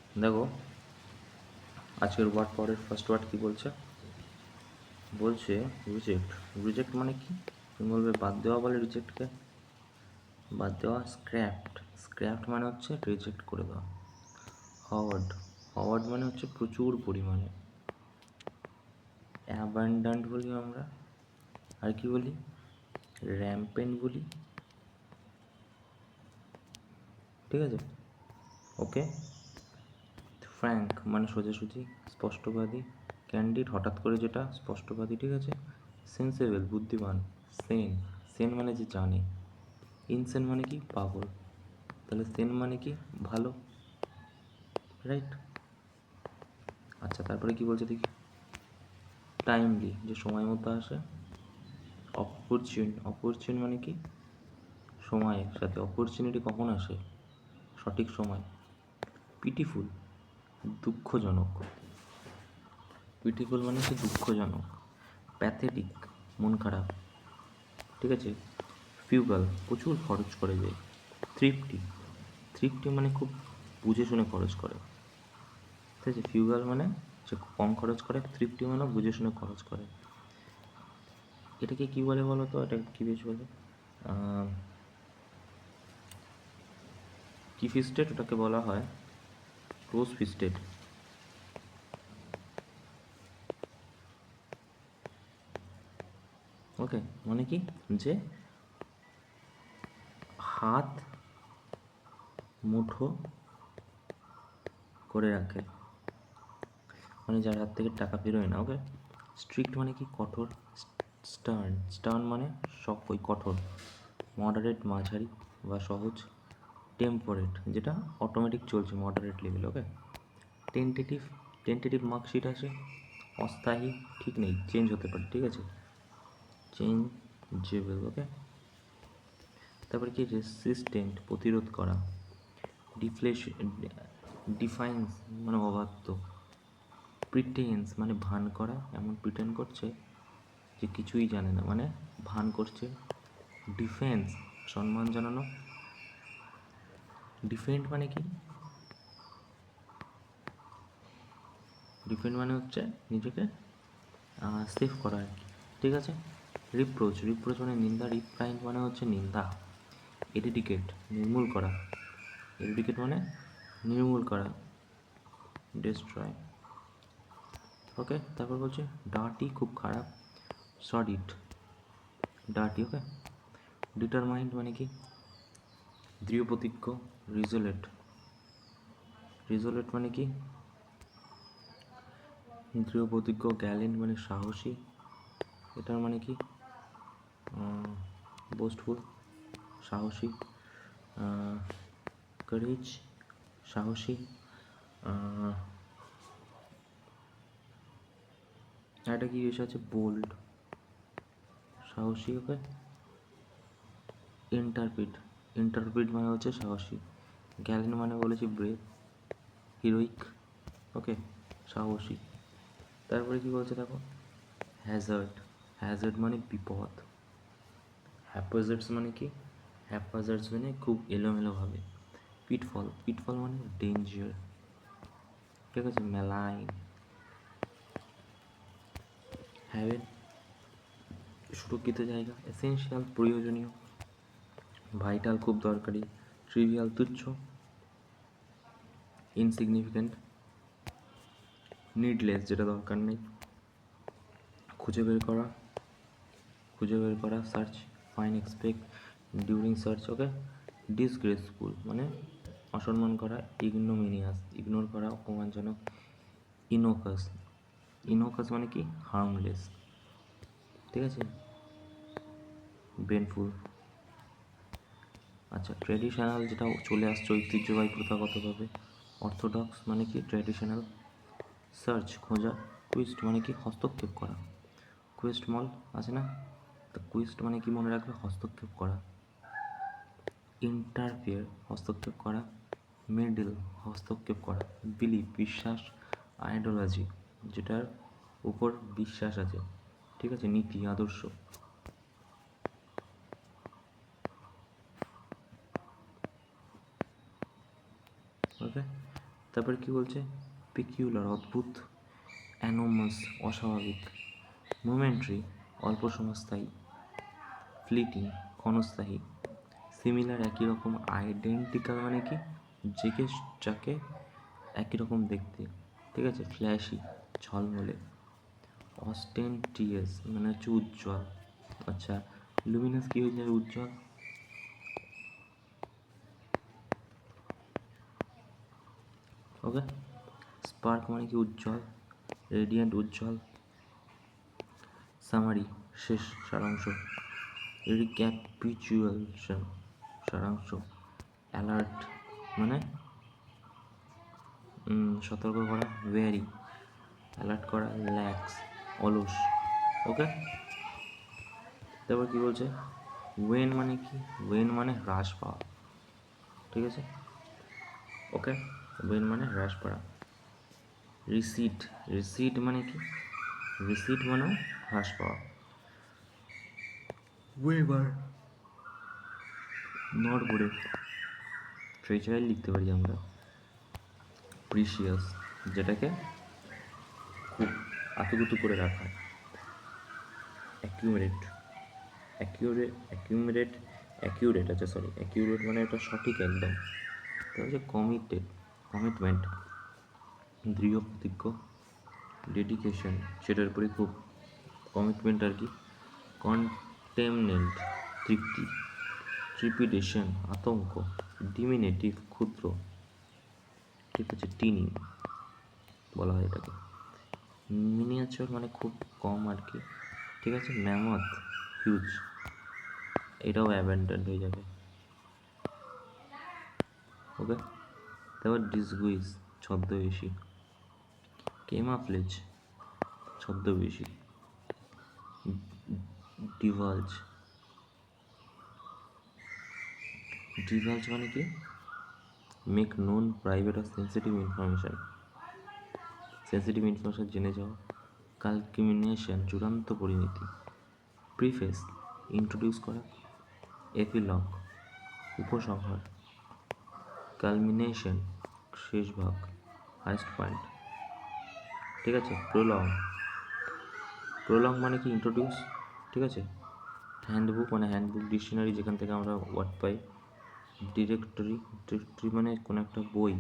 দেখো আজকের ওয়ার্ড পাওয়ারের ফার্স্ট ওয়ার্ড কী বলছে রিজেক্ট। রিজেক্ট মানে কি? তুমি বলবে বাদ দেওয়া, বলে রিজেক্টকে বাদ দেওয়া। স্ক্র্যাপ্ট মানে হচ্ছে রিজেক্ট করে দেওয়া। হওয়ার্ড মানে হচ্ছে প্রচুর পরিমাণে। অ্যাবান্ডান্ট বলি আমরা, আর কি বলি, র্যাম্পেন্ট বলি, ঠিক আছে? ওকে। ফ্র্যাঙ্ক মানে সোজাসুজি, স্পষ্টবাদী। ক্যান্ডিড হঠাৎ করে যেটা, স্পষ্টবাদী, ঠিক আছে? সেন্সেবল বুদ্ধিমান। সেন মানে যে জানে। ইনসেন মানে কি? পাগল। তাহলে সেন মানে কি? ভালো, রাইট? আচ্ছা, তারপরে কি বলছে দেখি। টাইমলি যে সময় মতো আসে। অপরচুন মানে কি? সময়ের সাথে অপরচুনিটি কখন আসে? সঠিক সময়। পিটিফুল দুঃখজনক। পিটিফুল মানে হচ্ছে দুঃখজনক। প্যাথেটিক মন খারাপ, ঠিক আছে? ফিউগাল প্রচুর খরচ করে যায়। থ্রিফটি মানে খুব বুঝে শুনে খরচ করে, ঠিক আছে? ফিউগাল মানে যে কম খরচ করে, থ্রিফটি মানে বুঝে শুনে খরচ করে। এটাকে কী বলে বলো তো? এটা কী বেশ বলে? কি ফিস্টেড ওটাকে বলা হয়? Close fisted. ওকে, মানে কি? যে হাত মুঠো করে রাখে, মানে যার হাত থেকে টাকা বেরোয় না। ওকে। স্ট্রিক্ট মানে কি? কঠোর। স্টার্ন মানে ওই কঠোর। মডারেট মাঝারি বা সহজ। টেম্পারেট যেটা অটোমেটিক চলছে, মডারেট লেভেল। ওকে। টেন্টেটিভ মার্কশিট আছে। অস্থায়ী, ঠিক নেই, চেঞ্জ হতে পারে, ঠিক আছে? চেঞ্জেবল। ওকে। তারপরে কি? রেসিস্টেন্ট প্রতিরোধ করা। ডিফাইন্স মানে অবাধ্য। প্রিটেন্স মানে ভান করা, এমন প্রিটেন্ড করছে যে কিছুই জানে না, মানে ভান করছে। ডিফেন্স সম্মান জানানো। ডিফেন্ড মানে কি? ডিফেন্ড মানে হচ্ছে নিজেকে সেভ করা আর কি, ঠিক আছে? রিপ্রোচ মানে নিন্দা। রিপ্রাইন্ড মানে হচ্ছে নিন্দা। এরিডিকেট নির্মূল করা। এরিডিকেট মানে নির্মূল করা। ডিস্ট্রয়। ওকে। তারপর বলছে ডার্টি খুব খারাপ। সডিড ডার্টি। ওকে। ডিটারমাইন্ড মানে কি? দৃঢ় প্রতিজ্ঞ। রিজোলেট মানে কি? দৃঢ় প্রতিজ্ঞ। গ্যালেন্ট মানে সাহসী। এটার মানে কি? বোস্টফুল সাহসী। কারেজ সাহসী। একটা কি বিষয় আছে? বোল্ড সাহসী। ওকে। ইন্টারপ্রিট মানে হচ্ছে সাহসী। গ্যালেন্ট মানে বলেছি ব্রেভ। হিরোইক। ওকে। সাহসী। তারপরে কি বলছে দেখো। হ্যাজার্ড মানে বিপদ। হ্যাপাজার্ডস মানে কি? হ্যাপাজার্ডস মানে খুব এলোমেলোভাবে। পিটফল মানে ডেঞ্জার, ঠিক আছে? মেলাইন। হ্যাভেন সুরক্ষিত জায়গা। এসেনশিয়াল প্রয়োজনীয়। ভাইটাল খুব দরকারি। ট্রিভিয়াল তুচ্ছ। ইনসিগনিফিকেন্ট নিডলেস যেটা দরকার নেই। খুঁজে বের করা। Search. Fine expect during search. Okay. Disgraceful মানে অসম্মান করা। ইগনোর করা, অপমানজনক। ইনোকাস মানে কি? হার্মলেস, ঠিক আছে? বেনফুল। আচ্ছা, ট্র্যাডিশনাল যেটা চলে আসছে ঐতিহ্যবাহী প্রথাগতভাবে। অর্থোডক্স মানে কি? ট্র্যাডিশনাল। সার্চ খোঁজা। কুইস্ট মানে কি? হস্তক্ষেপ করা। কুইস্ট মল আছে না? তো কুইস্ট মানে কি মনে রাখবে? হস্তক্ষেপ করা। ইন্টারফিয়ার হস্তক্ষেপ করা। মিডল হস্তক্ষেপ করা। বিলিভ বিশ্বাস। আইডিওলজি যেটার উপর বিশ্বাস আছে, ঠিক আছে? নীতি আদর্শ। ওকে। তারপরে কী বলছে, পিকিউলার অদ্ভুত, অ্যানোমাস অস্বাভাবিক, মোমেন্টারি অল্প সময়স্থায়ী, ফ্লিটিং ক্ষণস্থায়ী, সিমিলার একই রকম, আইডেন্টিক্যাল মানে কি যাকে একই রকম দেখতে, ঠিক আছে, ফ্ল্যাশি ঝলমলে, অস্টেন্টিয়াস মানে হচ্ছে উজ্জ্বল, আচ্ছা লুমিনাস কী হয়ে যাবে, উজ্জ্বল, ওকে, স্পার্ক মানে কি উজ্জ্বল, রেডিয়েন্ট উজ্জ্বল, সামারি শেষ সারাংশ, রিক্যাপিচুয়েশন সারাংশ, অ্যালার্ট মানে সতর্ক করা, ভেরি অ্যালার্ট করা, ল্যাক্স অলস, ওকে। তারপর কী বলছে, ওয়েন মানে কি, ওয়েন মানে হ্রাস পাওয়া, ঠিক আছে, ওকে, ওয়েন মানে হ্রাস পাওয়া, রিসিট, রিসিট মানে কি, রিসিট মানেও হ্রাস পাওয়া, ওয়েবার নড়বড়ে, ট্রেজার লিখতে পারি আমরা, প্রিশিয়াস যেটাকে খুব আতুকুতু করে রাখা, অ্যাকিউরেট, অ্যাকিউরেট আচ্ছা সরি, অ্যাকিউরেট মানে এটা সঠিক একদম। তার হচ্ছে কমিটমেন্ট দৃঢ় প্রতিজ্ঞ, ডেডিকেশন সেটার উপরে খুব কমিটমেন্ট আর কি, কন্টেমনেন্ট তৃপ্তি, ট্রিপিডেশন আতঙ্ক, ডিমিনেটিভ ক্ষুদ্র, ঠিক আছে, টিনি বলা হয় এটাকে, মিনিয়েচার মানে খুব কম আর কি, ঠিক আছে, ম্যামথ হিউজ, এটাও অ্যাবেন্ডেন্ট হয়ে যাবে, ওকে। তারপর ডিসগুইজ ছদ্মবেশী, কেমাফ্লেজ ছদ্মবেশী, ডিভালজ, ডিভালজ মানে কি মেক নোন প্রাইভেট আর সেন্সিটিভ ইনফরমেশান, সেন্সিটিভ ইনফরমেশান জেনে যাওয়া, কালকিমিনেশন চূড়ান্ত পরিণতি, প্রিফেস ইন্ট্রোডিউস করা, এপিলগ উপসংহার, কালমিনেশন শেষ ভাগ, হাইস্ট পয়েন্ট, ঠিক আছে, প্রলং, প্রলং মানে কি ইন্ট্রোডিউস, ঠিক আছে, হ্যান্ডবুক মানে হ্যান্ডবুক, ডিকশনারি যেখান থেকে আমরা ওয়ার্ড পাই, ডিরেক্টরি মানে কোনো একটা বই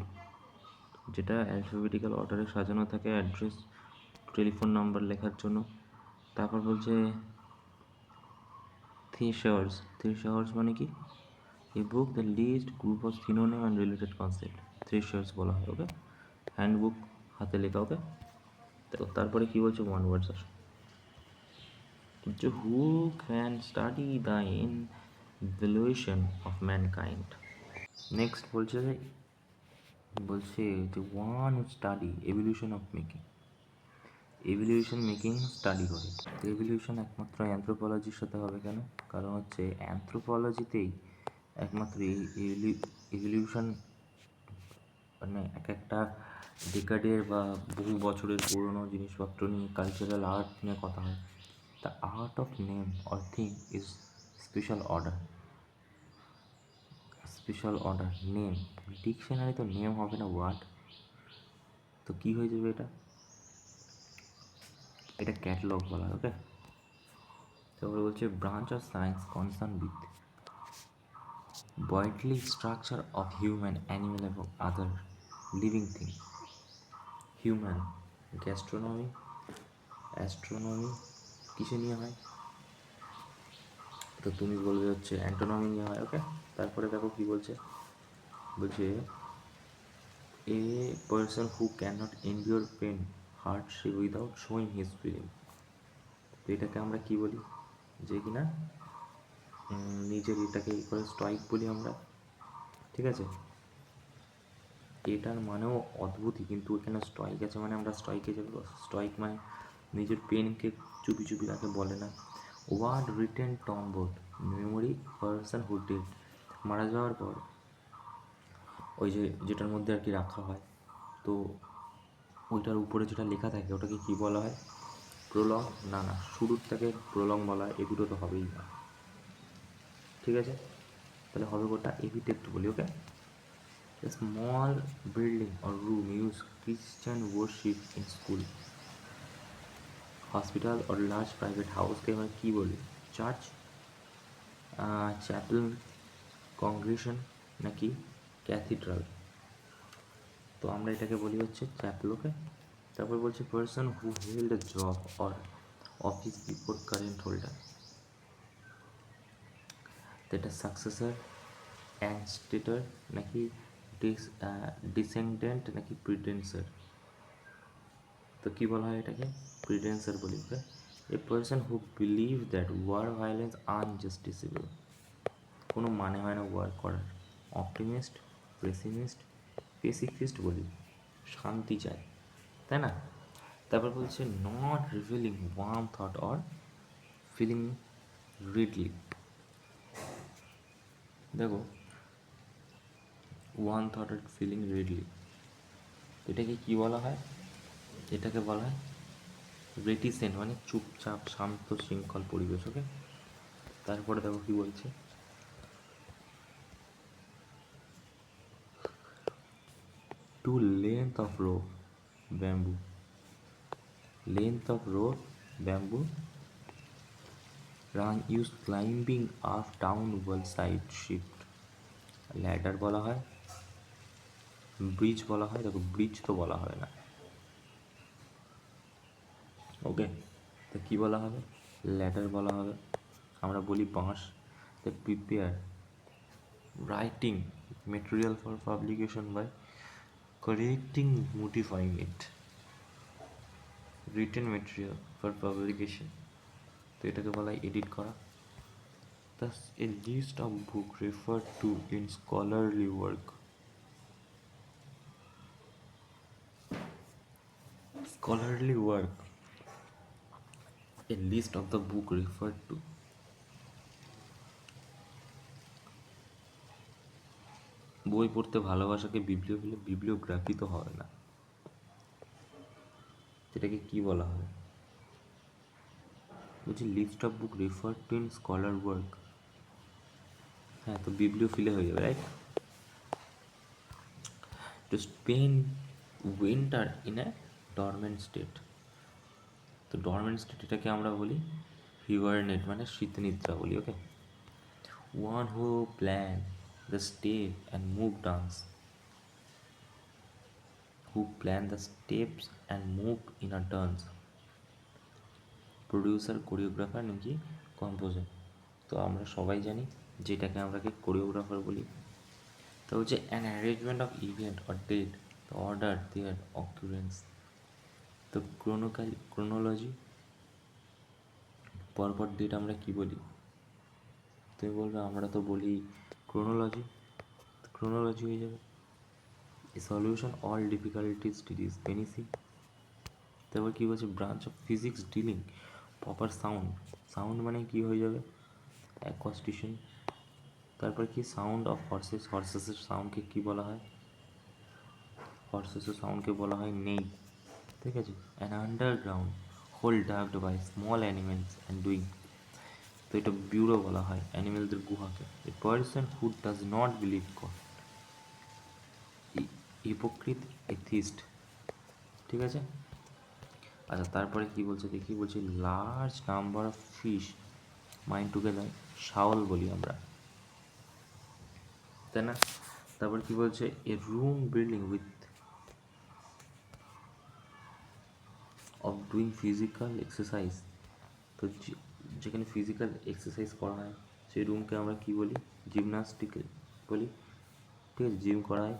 যেটা অ্যালফাবেটিক্যাল অর্ডারে সাজানো থাকে, অ্যাড্রেস টেলিফোন নাম্বার লেখার জন্য। তারপর বলছে থিসার্স মানে কি, a book the list group of synonym and related concept, thesaurus বলা হয়, ওকে, হ্যান্ডবুক হাতে লেখা, ওকে। তারপরে কি বলছে, ওয়ান ওয়ার্ডস আসে, who can study the involution of mankind. Next বলছে যে one study evolution of making, evolution making study করে। তো এভলিউশন একমাত্র অ্যানথ্রোপোলজির সাথে হবে কেন, কারণ হচ্ছে অ্যানথ্রোপোলজিতেই একমাত্র এভলিউশন মানে এক একটা ডেকাডের বা বহু বছরের পুরনো জিনিসপত্র নিয়ে, কালচারাল আর্ট নিয়ে কথা হয়। The art of name or thing is special order, name, dictionary তো নেম হবে না, ওয়ার্ড, তো কী হয়ে যাবে এটা ক্যাটালগ বলা হয়, ওকে। তারপরে বলছে branch of science concern with bodily structure of human, animal এবং other living thing, human, astronomy কিসে নিয়ে হয়, তো তুমি বলবে হচ্ছে অ্যান্টোনমি নিয়ে হয়, ওকে। তারপরে দেখো কী বলছে a person who can not endure pain hardship without showing his feeling, তো এটাকে আমরা কি বলি, যে কিনা নিজের এটাকে করে স্ট্রাইক বলি আমরা, ঠিক আছে, এটার মানেও অদ্ভুতই, কিন্তু এখানে স্ট্রাইক আছে মানে আমরা স্ট্রাইকে যাবো, স্ট্রাইক মানে নিজের পেনকে চুপি চুপি রাখে বলে না, word written tomb board memory person who dead, মারা যাওয়ার পর ওই যেটার মধ্যে আর কি রাখা হয়, তো ওইটার উপরে যেটা লেখা থাকে ওটাকে কী বলা হয়, প্রলং, না শুরুর থেকে প্রলং বলা হয়, এগুলো তো হবেই না, ঠিক আছে, তাহলে হবে কোটা এপিটেক্ট বলি, ওকে। A small building or room used Christian worship in school, hospital or large private house কে আমরা কি বলি? চার্চ, চ্যাপেল, কংগ্রেশন নাকি ক্যাথিড্রাল? তো আমরা এটাকে বলি হচ্ছে চ্যাপেল। ওকে, তারপর বলছে person who held A job or office before current holder, তো এটা সাকসেসর, অ্যানস্টেটর নাকি ডিসেন্ডেন্ট নাকি প্রিটেন্সার? তো কী বলা হয় এটাকে? প্রিটেন্সার বলি। Okay, a person who believe that war violence unjustifiable, কোনো মানে হয় না ওয়ার করার। অপটিমিস্ট, পেসিমিস্ট, পেসিফিস্ট বলি, শান্তি চায়, তাই না? তারপর বলছে not revealing warm thought or feeling readily. দেখো, one thought or feeling readily, এটাকে কি বলা হয়? এটাকে বলা হয় রেটিসেন্ট, মানে চুপচাপ শান্ত শৃঙ্খল পরিবেশ। ওকে, তারপরে দেখো কি বলছে, two length of rope bamboo, length of rope bamboo run use climbing up down wall side shift, ladder বলা হয়, ব্রিজ বলা হয়। দেখো ব্রিজ তো বলা হয় না। ওকে, তো কী বলা হবে? ল্যাডার বলা হবে। আমরা বলি বাঁশ। The prepare writing material for publication by correcting modifying it, written material for publication, তো এটাকে বলা হয় এডিট করা। Thus, a list of book referred to in scholarly work. Scholarly work, a list of the book referred to. বই পড়তে ভালোবাসাকে bibliography তো হবে না, এটাকে কি বলা হয়? বলছি list of book refer to in scholar work, হ্যাঁ, তো বিবলিওফিলে হয়ে যাবে, right? To spend winter in a dormant state, তো ডরমেন্ট স্টেট এটাকে আমরা বলি হিবারনেট, মানে শীতনিদ্রা বলি। Okay, one who plan the step and move dance, who plan the steps and move in a dance, producer, choreographer নাকি composer? তো আমরা সবাই জানি যেটাকে আমরা কি কোরিওগ্রাফার বলি। তো হচ্ছে an arrangement of event or date, তো অর্ডার দেয়ার অকুরেন্স, তো ক্রোনোলজি, পরপর ডেট আমরা কি বলি? তুমি বলবে আমরা তো বলি ক্রোনোলজি, ক্রোনোলজি হয়ে যাবে। A solution all difficulties diseases panacea, তারপর কী বলছে branch of physics dealing proper sound, sound মানে কি হয়ে যাবে? অ্যাকস্টিশন। তারপর কি সাউন্ড অফ হর্সেস, হর্সেসের সাউন্ডকে কী বলা হয়? হর্সেসের সাউন্ডকে বলা হয় নেই, ঠিক আছে? An underground hole dug by small animals and doing, তো এটা ব্যুরো বলা হয় অ্যানিমেলদের গুহাকে। A person who does not believe God, hypocrite, atheist, ঠিক আছে? আচ্ছা, তারপরে কি বলছে দেখি, বলছে large number of fish mind together, shoal বলি আমরা, তাই না? তারপর কি বলছে a room building with of doing physical exercise, তো যেখানে ফিজিক্যাল এক্সারসাইজ করা হয় সেই রুমকে আমরা কি বলি? জিমনাস্টিক বলি, ঠিক আছে? জিম করা হয়।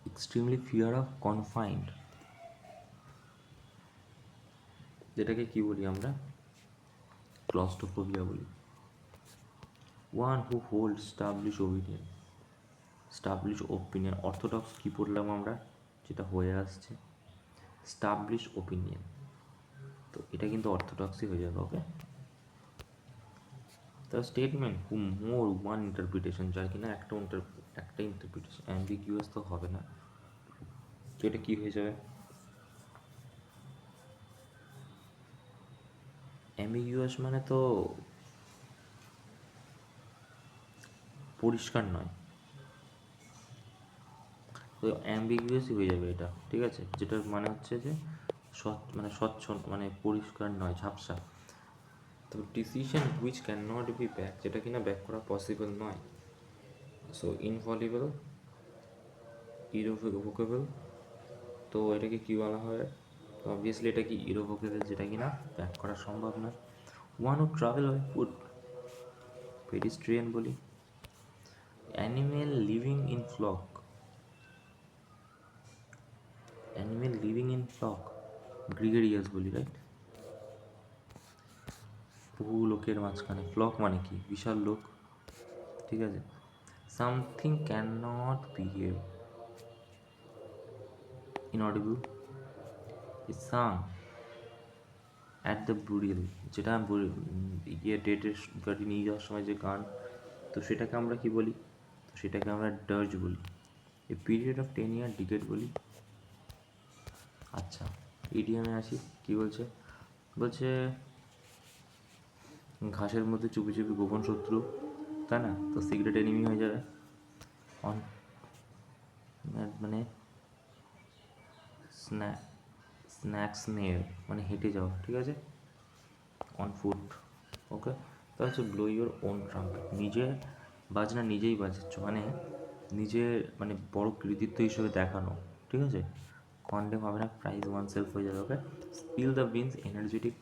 এক্সট্রিমলি ফিয়ার অফ কনফাইন্ড, যেটাকে কি বলি আমরা? ক্লস্ট্রোফোবিয়া বলি। One who hold established opinion, established opinion, orthodox কী পড়লাম আমরা, যেটা হয়ে আসছে স্টাবলিশ ওপিনিয়ন, তো এটা কিন্তু অর্থোডক্সই হয়ে যাবে। Okay, the statement who more one interpretation, যার কিনা একটা ইন্টারপ্রিটেশন, অ্যাম্বিগুয়াস তো হবে না, তো এটা কী হয়ে যাবে? অ্যাম্বিগুয়াস মানে তো পরিষ্কার নয়, তো অ্যাম্বিগুয়াসই হয়ে যাবে এটা, ঠিক আছে, যেটার মানে হচ্ছে যে মানে স্বচ্ছ, মানে পরিষ্কার নয়, ঝাপসা। তো decision which can not be back, যেটা কিনা ব্যাক করা পসিবল নয়। সো ইনফলিবল, ইরোভোকেবল, তো এটাকে কী বলা হয়? অবভিয়াসলি এটা কি ইরোভোকেবল, যেটা কিনা ব্যাক করা সম্ভব নয়। One who travel by foot, pedestrian বলি। Animal living in flock, animal living in flock, gregarious বলি, রাইট? বহু লোকের মাঝখানে, ফ্লক মানে কি? বিশাল লোক, ঠিক আছে। Something can not behave, inaudible, sung at the burial, যেটা ডেটের গাড়ি নিয়ে যাওয়ার সময় যে গান, তো সেটাকে আমরা কি বলি? তো সেটাকে আমরা ডার্জ বলি। A period of 10 year decade বলি। আচ্ছা, ইডিয়ামে আসি, কি বলছে? বলছে ঘাসের মধ্যে চুপি চুপি গোপন শত্রু, তাই না? তো সিক্রেট এনিমি হয়ে যাবে। অন মানে স্ন্যাক্স নিয়ে, মানে হেঁটে যাওয়া, ঠিক আছে, অন ফুট, ওকে। তা হচ্ছে ব্লো ইউর ওন ট্রাম্পেট, নিজে বাজনা নিজেই বাজাচ্ছ, মানে নিজে, মানে বড় কৃতিত্ব হিসেবে দেখানো, ঠিক আছে। কন্ডেম হবে না, প্রাইজ ওয়ান সেলফ হয়ে যাবে, okay. Spill the beans, energetic,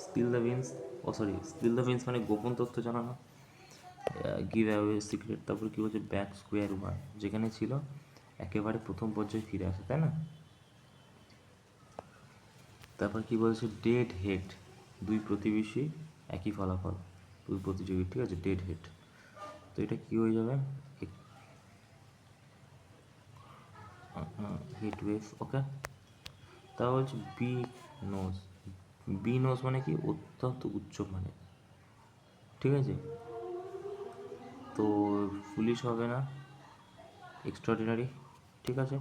spill the beans, oh sorry, spill the beans মানে গোপন তথ্য জানানো, গিভ অ্যাওয়ে সিক্রেট। তারপর কী বলছে? ব্যাক স্কোয়ার ওয়ান, যেখানে ছিল একেবারে প্রথম পর্যায়ে ফিরে আসে, তাই না? তারপর কি বলছে? ডেড হেড, দুই প্রতিবেশী একই ফলাফল, দুই প্রতিযোগী, ঠিক আছে, ডেড হেড। তো এটা কি হয়ে যাবে? হিট ওয়েভ, ওকে। তা বলছে বি নোজ, বি নোজ মানে কি? অত্যন্ত উচ্চ, মানে, ঠিক আছে। তো ফুলিশ হবে না, এক্সট্রাঅর্ডিনারি, ঠিক আছে।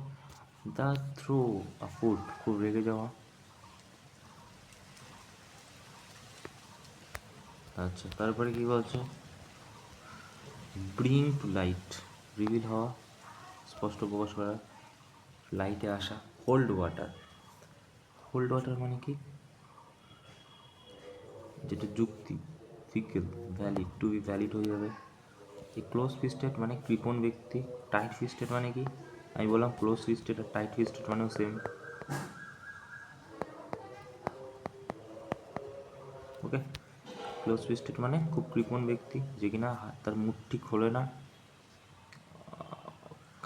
দ্য থ্রো আ ফুট, খুব রেগে যাওয়া। আচ্ছা, তারপরে কি বলছে? ব্রিং টু লাইট, রিভিল হওয়া, স্পষ্ট প্রকাশ করা, লাইটে আসা। হোল্ড ওয়াটার, হোল্ড ওয়াটার মানে কি? যেটা যুক্তি, fickle, valid, to be valid হয়ে যাবে। এই ক্লোজ ফিস্টেড মানে কৃপণ ব্যক্তি, টাইট ফিস্টেড মানে কি? আমি বললাম ক্লোজ ফিস্টেড আর টাইট ফিস্টেড মানেও সেম, ওকে। ক্লোজ ফিস্টেড মানে খুব কৃপণ ব্যক্তি, যে কিনা তার মুঠটি খোলে না,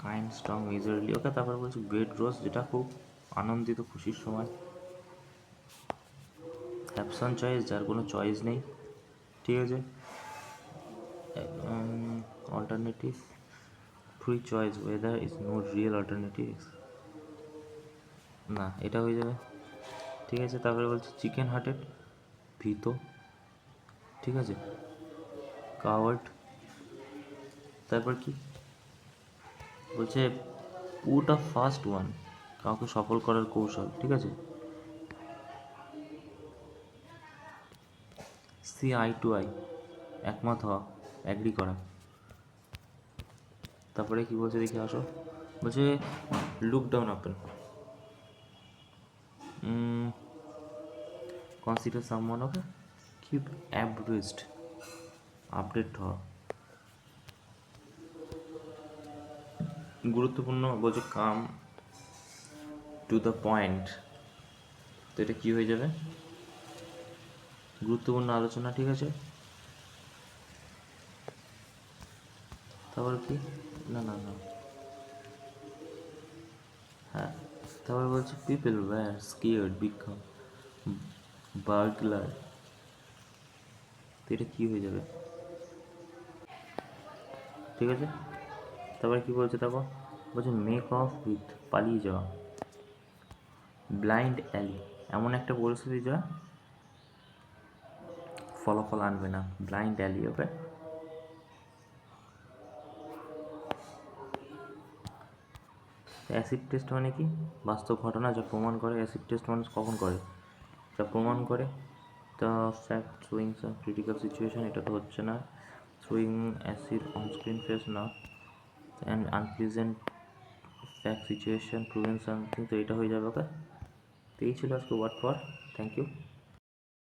কাইন্ড, স্ট্রং, মেজারলি, ওকে। তারপর বলছি বেড রোজ, যেটা খুব আনন্দিত, খুশির সময়। অ্যাবসন চয়েস, যার কোনো চয়েস নেই, ঠিক আছে। Alternative, free choice, whether is no real alternative, না, এটা হয়ে যাবে, ঠিক আছে। তারপরে বলছি চিকেন হার্টেড, ভীত, ঠিক আছে, কাওয়ার্ড। তারপর কি বলছে? পুট আ ফার্স্ট ওয়ান, কাউকে সফল করার কৌশল, ঠিক আছে। সি আই টু আই, একমত হওয়া, অ্যাগ্রি করা। তারপরে কি বলছে দেখে আসো? বলছে look down upon, consider someone, okay. Keep abreast, update হওয়া, গুরুত্বপূর্ণ বলছে কাম টু দ্য পয়েন্ট, তো এটা কী হয়ে যাবে? গুরুত্বপূর্ণ আলোচনা, ঠিক আছে। তারপর কি? না না না, হ্যাঁ, তারপর বলছে পিপল ওয়্যার স্কিয়ার্ড বিকাম বার্গলার, তো এটা কী হয়ে যাবে? ঠিক আছে। তারপরে কি বলছে? তারপর বলছে মেক অফ উইথ, পালিয়ে যাওয়া। ব্লাইন্ড অ্যালি, এমন একটা পরিস্থিতি যা ফলাফল আনবে না, ব্লাইন্ড অ্যালি, ওকে। অ্যাসিড টেস্ট মানে কি? বাস্তব ঘটনা যা প্রমাণ করে। অ্যাসিড টেস্ট মানুষ কখন করে? যা প্রমাণ করে the fact showing some critical situation, এটা তো হচ্ছে না। Showing acid on screen face না, and unpleasant fact situation proven something, তো এটা হয়ে যাবে। ওকে, তো এই ছিল আজকে ওয়ার্ড ফর। Thank you.